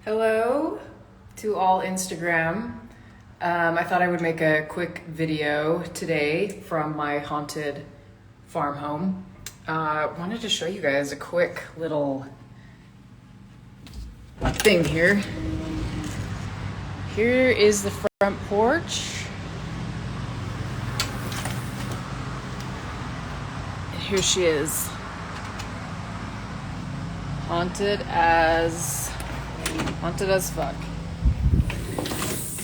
Hello to all Instagram. I thought I would make a quick video today from my haunted farm home. Wanted to show you guys a quick little thing here. Here is the front porch. And here she is. Haunted as fuck.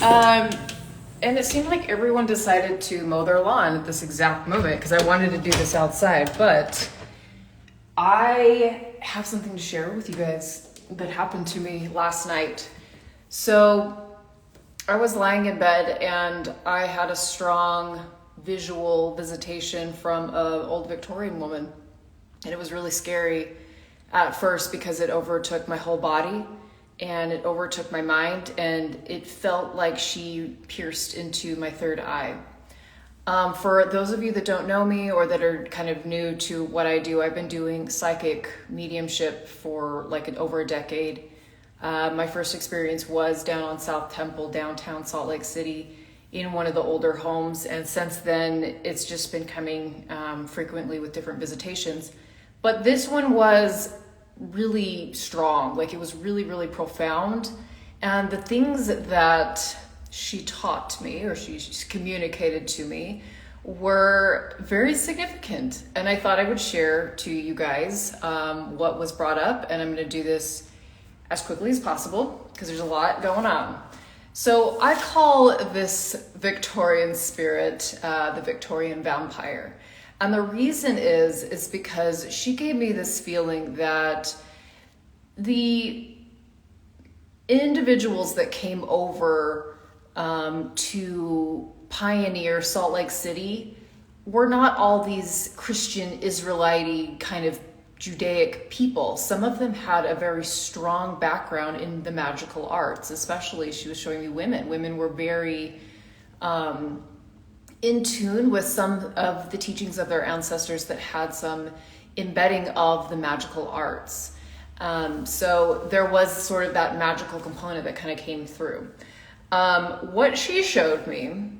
And it seemed like everyone decided to mow their lawn at this exact moment because I wanted to do this outside, but I have something to share with you guys that happened to me last night. So I was lying in bed and I had a strong visual visitation from an old Victorian woman, and it was really scary at first because it overtook my whole body and it overtook my mind, and it felt like she pierced into my third eye. For those of you that don't know me or that are kind of new to what I do, I've been doing psychic mediumship for over a decade. My first experience was down on South Temple, downtown Salt Lake City, in one of the older homes, and since then it's just been coming frequently with different visitations. But this one was really strong. It was really, really profound. And the things that she taught me, or she communicated to me, were very significant. And I thought I would share to you guys what was brought up. And I'm going to do this as quickly as possible because there's a lot going on. So I call this Victorian spirit the Victorian vampire. And the reason is because she gave me this feeling that the individuals that came over to pioneer Salt Lake City were not all these Christian, Israelite kind of Judaic people. Some of them had a very strong background in the magical arts, especially she was showing me women. Women were very in tune with some of the teachings of their ancestors that had some embedding of the magical arts. So there was sort of that magical component that kind of came through. What she showed me,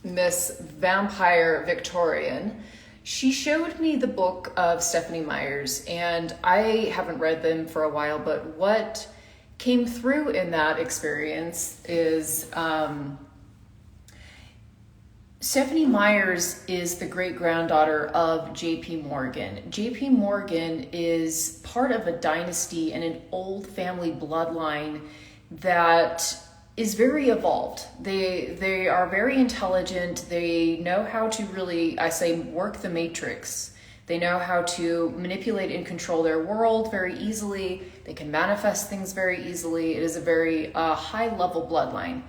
Miss Vampire Victorian, she showed me the book of Stephanie Meyer's, and I haven't read them for a while, but what came through in that experience is Stephanie Meyer's is the great-granddaughter of J.P. Morgan. J.P. Morgan is part of a dynasty and an old family bloodline that is very evolved. They are very intelligent. They know how to really, I say, work the matrix. They know how to manipulate and control their world very easily. They can manifest things very easily. It is a very high-level bloodline.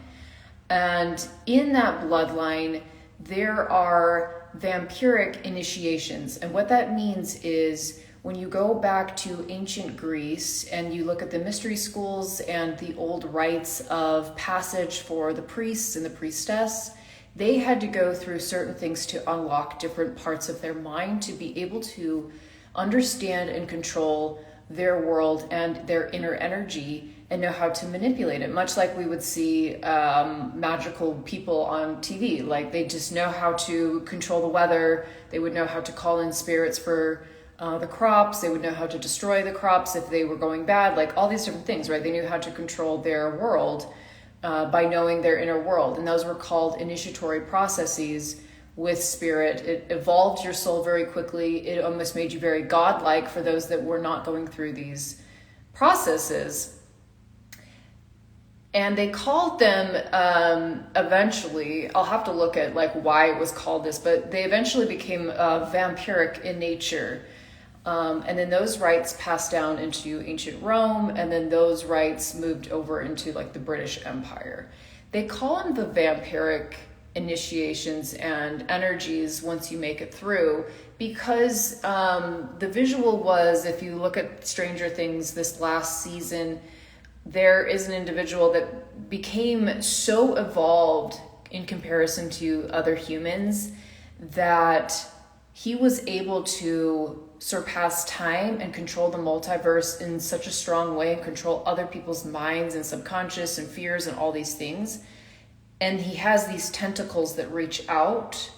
And in that bloodline, there are vampiric initiations. And what that means is when you go back to ancient Greece and you look at the mystery schools and the old rites of passage for the priests and the priestess, they had to go through certain things to unlock different parts of their mind to be able to understand and control their world and their inner energy and know how to manipulate it, much like we would see magical people on TV. They just know how to control the weather. They would know how to call in spirits for the crops. They would know how to destroy the crops if they were going bad, all these different things, right? They knew how to control their world by knowing their inner world. And those were called initiatory processes with spirit. It evolved your soul very quickly. It almost made you very godlike for those that were not going through these processes. And they called them eventually, I'll have to look at why it was called this, but they eventually became vampiric in nature. And then those rites passed down into ancient Rome, and then those rites moved over into the British Empire. They call them the vampiric initiations and energies once you make it through, because the visual was, if you look at Stranger Things this last season, there is an individual that became so evolved in comparison to other humans that he was able to surpass time and control the multiverse in such a strong way and control other people's minds and subconscious and fears and all these things. And he has these tentacles that reach out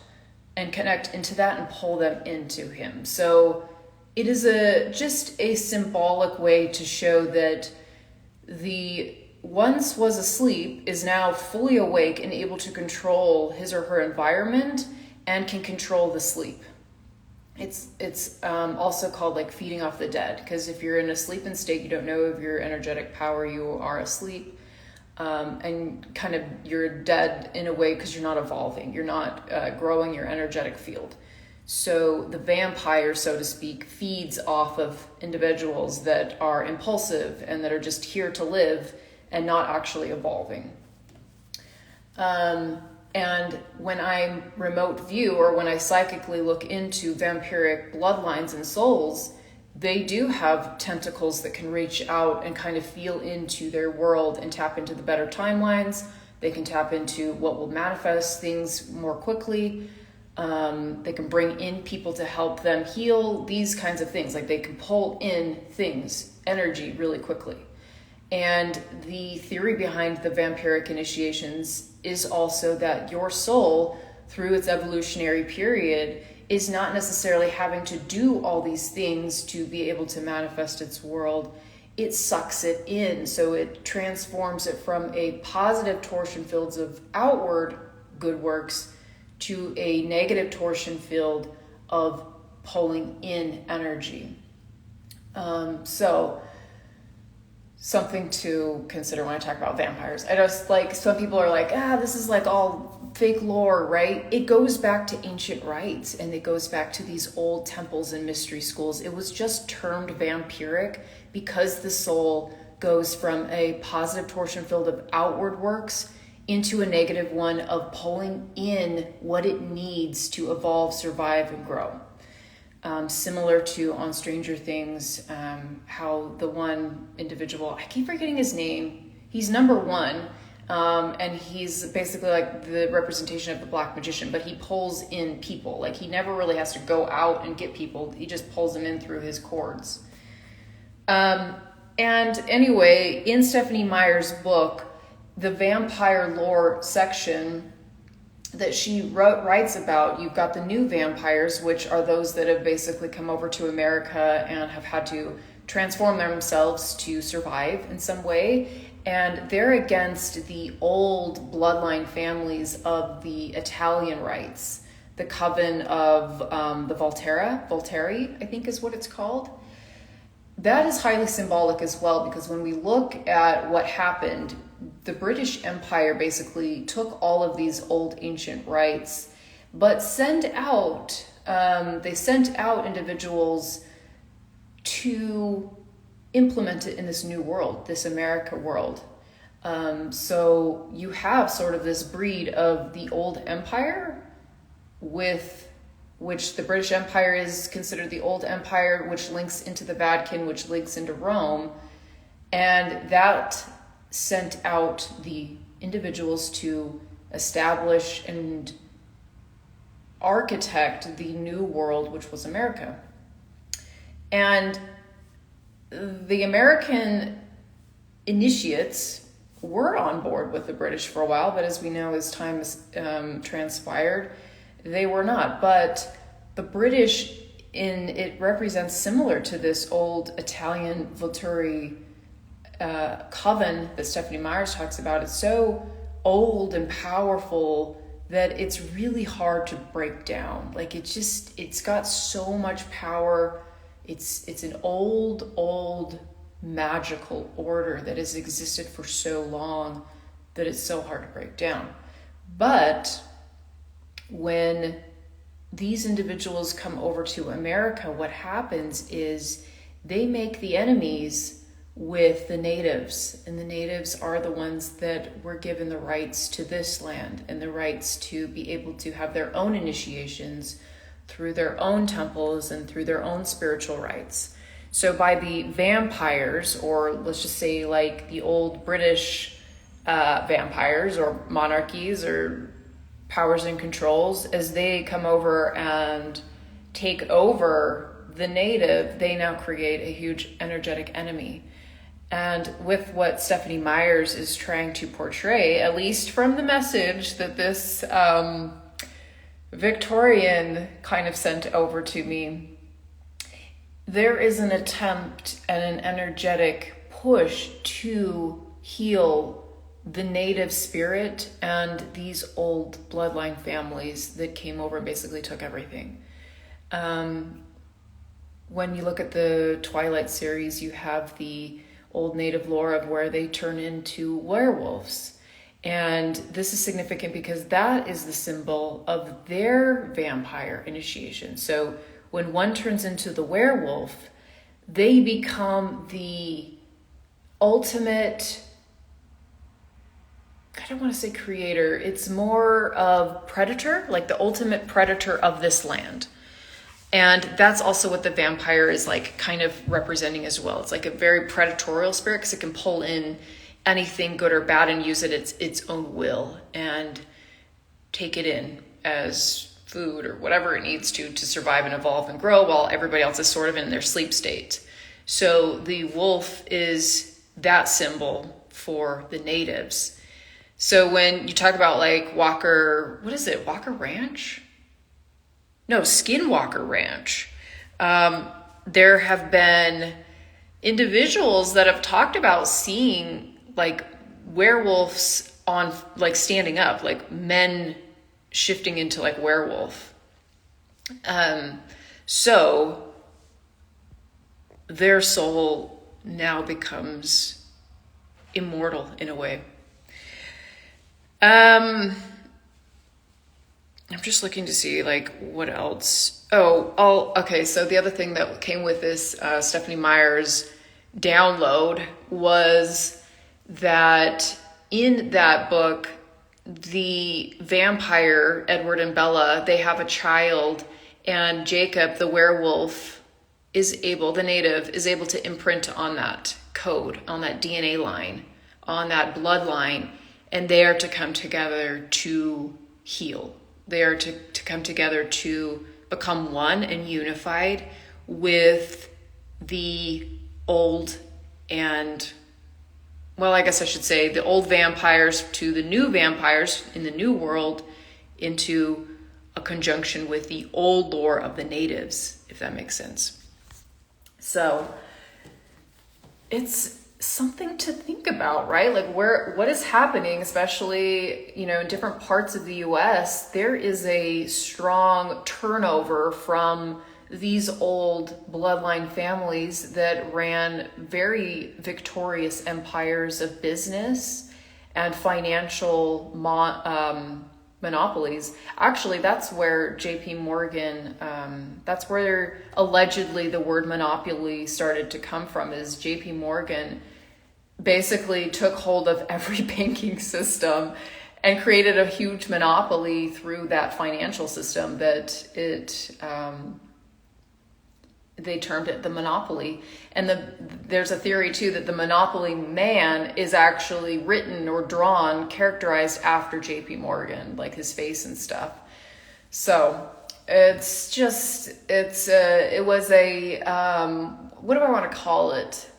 and connect into that and pull them into him. So it is just a symbolic way to show that the once was asleep is now fully awake and able to control his or her environment and can control the sleep. It's also called like feeding off the dead, because if you're in a sleeping state, you don't know of your energetic power, you are asleep, and kind of you're dead in a way because you're not evolving, you're not growing your energetic field. So the vampire, so to speak, feeds off of individuals that are impulsive and that are just here to live and not actually evolving. And when I remote view, or when I psychically look into vampiric bloodlines and souls, they do have tentacles that can reach out and kind of feel into their world and tap into the better timelines. They can tap into what will manifest things more quickly. They can bring in people to help them heal, these kinds of things. Like they can pull in things, energy really quickly. And the theory behind the vampiric initiations is also that your soul, through its evolutionary period, is not necessarily having to do all these things to be able to manifest its world. It sucks it in. So it transforms it from a positive torsion fields of outward good works to a negative torsion field of pulling in energy. So something to consider when I talk about vampires. I just like, some people are like, this is like all fake lore, right? It goes back to ancient rites, and it goes back to these old temples and mystery schools. It was just termed vampiric because the soul goes from a positive torsion field of outward works into a negative one of pulling in what it needs to evolve, survive, and grow. Similar to on Stranger Things, how the one individual, I keep forgetting his name, he's number one, and he's basically like the representation of the black magician, but he pulls in people. Like he never really has to go out and get people, he just pulls them in through his cords. And anyway, in Stephanie Meyer's book, the vampire lore section that she writes about, you've got the new vampires, which are those that have basically come over to America and have had to transform themselves to survive in some way. And they're against the old bloodline families of the Italian rites, the coven of the Volteri, I think is what it's called. That is highly symbolic as well, because when we look at what happened, the British Empire basically took all of these old ancient rites, but sent out individuals to implement it in this new world, this America world. So you have sort of this breed of the old empire, with which the British Empire is considered the old empire, which links into the Vatican, which links into Rome, and that sent out the individuals to establish and architect the new world, which was America. And the American initiates were on board with the British for a while, but as we know, as time has transpired, they were not. But the British, it represents similar to this old Italian Volturi coven that Stephanie Myers talks about. It's so old and powerful that it's really hard to break down. Like it's got so much power. It's an old magical order that has existed for so long that it's so hard to break down. But when these individuals come over to America, what happens is they make the enemies with the natives, and the natives are the ones that were given the rights to this land and the rights to be able to have their own initiations through their own temples and through their own spiritual rites. So by the vampires, or let's just say like the old British vampires or monarchies or powers and controls, as they come over and take over the native, they now create a huge energetic enemy. And with what Stephanie Myers is trying to portray, at least from the message that this Victorian kind of sent over to me, there is an attempt and an energetic push to heal the native spirit and these old bloodline families that came over and basically took everything. When you look at the Twilight series, you have the old native lore of where they turn into werewolves. And this is significant because that is the symbol of their vampire initiation. So when one turns into the werewolf, they become the ultimate, I don't want to say creator, it's more of predator, like the ultimate predator of this land. And that's also what the vampire is like kind of representing as well. It's like a very predatorial spirit because it can pull in anything good or bad and use it its own will and take it in as food or whatever it needs to survive and evolve and grow, while everybody else is sort of in their sleep state. So the wolf is that symbol for the natives. So when you talk about like Walker, what is it? Walker Ranch? No, Skinwalker Ranch. There have been individuals that have talked about seeing like werewolves on like standing up, like men shifting into like werewolf. So their soul now becomes immortal in a way. I'm just looking to see like what else. Okay. So the other thing that came with this Stephanie Myers download was that in that book, the vampire, Edward and Bella, they have a child, and Jacob, the werewolf, the native, is able to imprint on that code, on that DNA line, on that bloodline, and they are to come together to heal. They are to come together to become one and unified with the old and, well, I guess I should say the old vampires to the new vampires in the new world into a conjunction with the old lore of the natives, if that makes sense. So it's something to think about, right? Like what is happening, especially, in different parts of the US, there is a strong turnover from these old bloodline families that ran very victorious empires of business and financial monopolies. Actually, that's where JP Morgan, that's where allegedly the word monopoly started to come from, is JP Morgan basically took hold of every banking system and created a huge monopoly through that financial system that they termed it the monopoly. And there's a theory too that the Monopoly Man is actually written or drawn, characterized after JP Morgan, like his face and stuff. So it was a, what do I want to call it?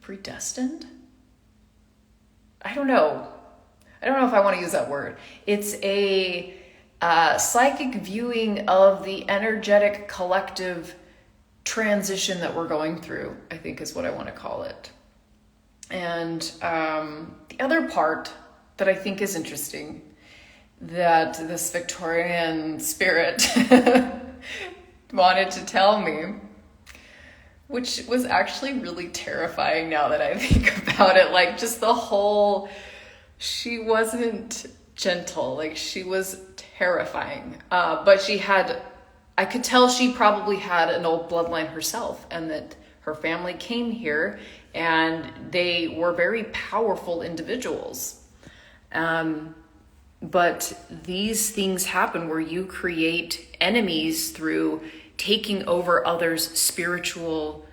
Predestined? I don't know if I want to use that word. It's a psychic viewing of the energetic collective transition that we're going through, I think is what I want to call it. And the other part that I think is interesting that this Victorian spirit wanted to tell me, which was actually really terrifying now that I think about it, like just the whole, she wasn't gentle, like she was terrifying, but I could tell she probably had an old bloodline herself, and that her family came here and they were very powerful individuals. But these things happen where you create enemies through taking over others' spiritual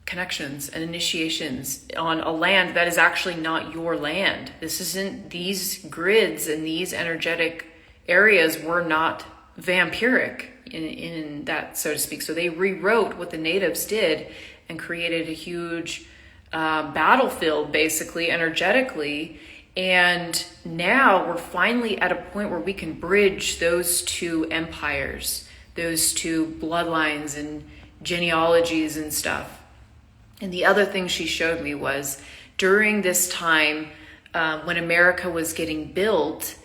connections and initiations on a land that is actually not your land. This isn't, these grids and these energetic areas were not vampiric in that, so to speak. So they rewrote what the natives did and created a huge battlefield, basically, energetically. And now we're finally at a point where we can bridge those two empires, those two bloodlines and genealogies and stuff. And the other thing she showed me was during this time when America was getting built,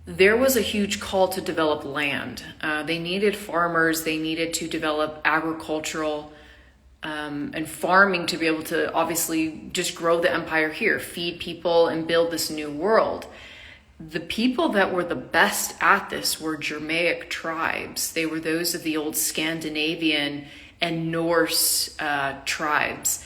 there was a huge call to develop land. They needed farmers. They needed to develop agricultural and farming to be able to obviously just grow the empire here, feed people and build this new world. The people that were the best at this were Germanic tribes. They were those of the old Scandinavian and Norse tribes.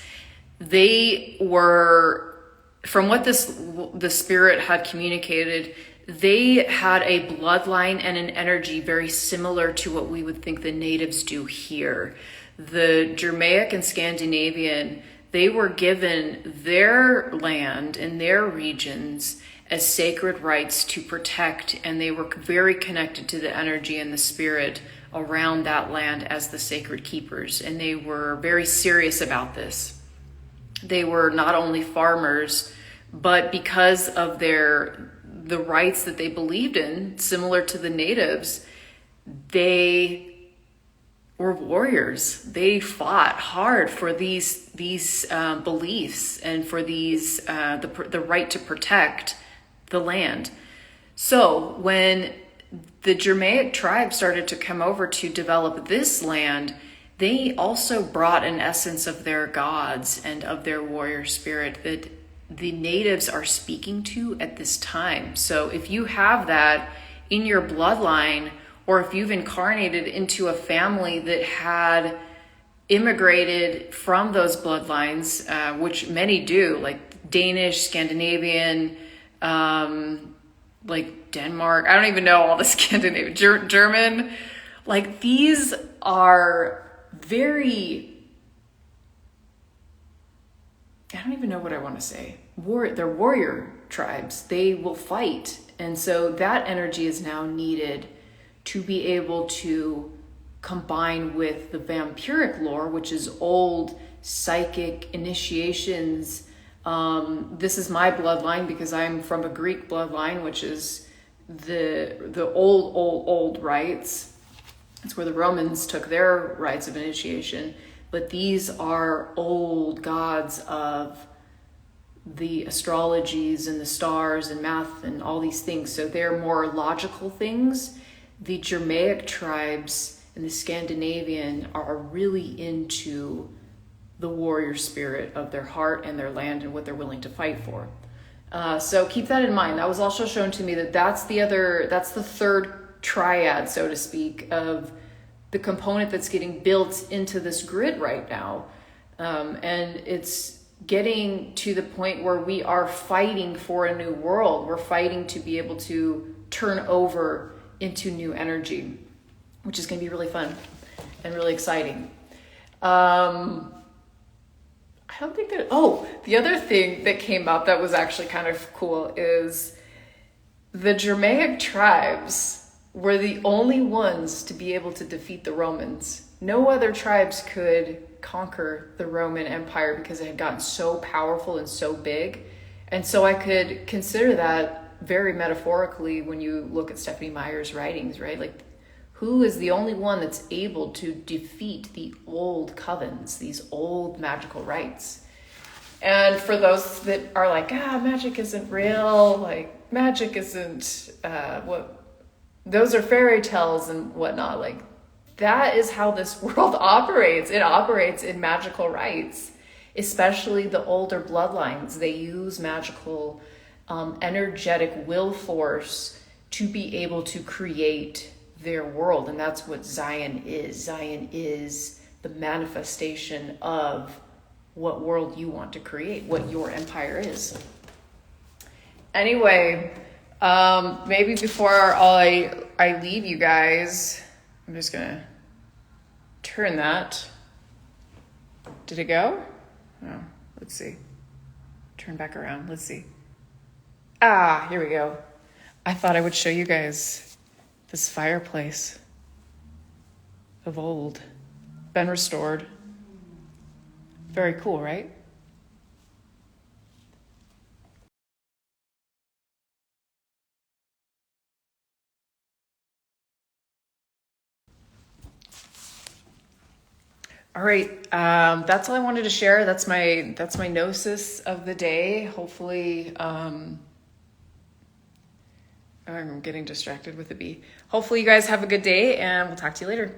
They were, from what the spirit had communicated, they had a bloodline and an energy very similar to what we would think the natives do here. The Germanic and Scandinavian, they were given their land and their regions as sacred rights to protect, and they were very connected to the energy and the spirit around that land as the sacred keepers, and they were very serious about this. They were not only farmers, but because of the rights that they believed in, similar to the natives, they were warriors. They fought hard for these beliefs and for the right to protect the land. So when the Germanic tribe started to come over to develop this land, they also brought an essence of their gods and of their warrior spirit that the natives are speaking to at this time. So if you have that in your bloodline, or if you've incarnated into a family that had immigrated from those bloodlines, which many do, like Danish, Scandinavian, like Denmark, I don't even know all the Scandinavian, German, like these are very, I don't even know what I want to say. They're warrior tribes. They will fight. And so that energy is now needed to be able to combine with the vampiric lore, which is old psychic initiations. This is my bloodline because I'm from a Greek bloodline, which is the old rites. It's where the Romans took their rites of initiation. But these are old gods of the astrologies and the stars and math and all these things. So they're more logical things. The Germanic tribes and the Scandinavian are really into the warrior spirit of their heart and their land and what they're willing to fight for. So keep that in mind. That was also shown to me that's the third triad, so to speak, of the component that's getting built into this grid right now. And it's getting to the point where we are fighting for a new world. We're fighting to be able to turn over into new energy, which is going to be really fun and really exciting. I don't think that, the other thing that came up that was actually kind of cool is the Germanic tribes were the only ones to be able to defeat the Romans. No other tribes could conquer the Roman Empire because it had gotten so powerful and so big. And so I could consider that very metaphorically when you look at Stephanie Meyer's writings, right? Like, who is the only one that's able to defeat the old covens, these old magical rites? And for those that are like, magic isn't real, like magic isn't those are fairy tales and whatnot, like that is how this world operates. It operates in magical rites, especially the older bloodlines. They use magical energetic will force to be able to create their world. And that's what Zion is. Zion is the manifestation of what world you want to create, what your empire is. Anyway, maybe before I leave you guys, I'm just gonna turn that. Did it go? Oh, let's see. Turn back around. Let's see. Here we go. I thought I would show you guys this fireplace. of old been restored. Very cool, right? All right, that's all I wanted to share. That's my gnosis of the day. Hopefully, I'm getting distracted with the bee. Hopefully you guys have a good day, and we'll talk to you later.